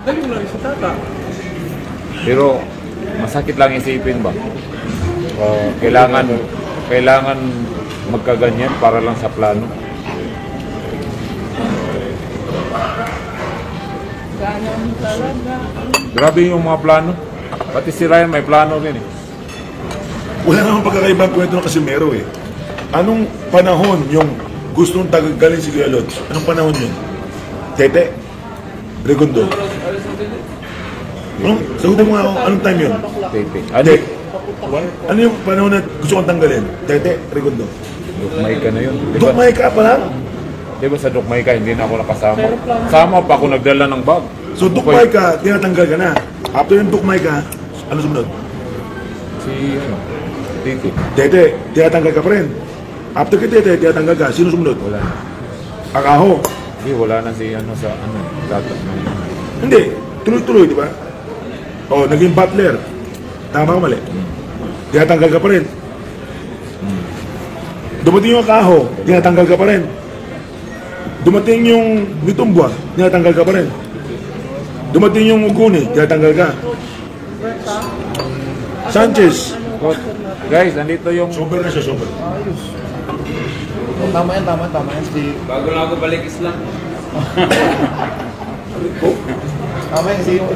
Galing lang si Tata. Pero masakit lang isipin ba? Kailangan magkaganyan para lang sa plano. Ganyan talaga. Grabe yung mga plano. Pati si Ryan may plano rin eh. Wala namang pagkakaibang kwento ng Casimero eh. Anong panahon yung gustong tagagalin si Kuya Lods? Anong panahon yun? Tete? Regundo? Sagutin mo nga ako, anong time yun? Tete. Ano yung panahon na gusto kong tanggalin? Tete? Regundo? Dukmay ka na yun. Dukmay ka pa lang? Di ba sa Dukmay ka, hindi na ako nakasama. Sama pa ako nagdala ng bag. So Dukmay ka, tinatanggal ka na. After yung Dukmay ka, ano sumunod? Tete. Tete, tinatanggal ka pa rin. After kay Tete, tinatanggal ka. Sino sumunod? Wala na. Akaho. Hindi, wala na si Tata. Hindi. Tuloy-tuloy, di ba? O, naging Butler. Tama ka mali. Tinatanggal ka pa rin. Dumating yung Akaho, tinatanggal ka pa rin. Dumating yung Bitumbua, tinatanggal ka pa rin. Dumating yung Uguni, tinatanggal ka. Sanchez. Guys, nandito yung... Sober na siya, sober. Tama yan. Bago lang ako balik Islam. Tama yan, kasi yung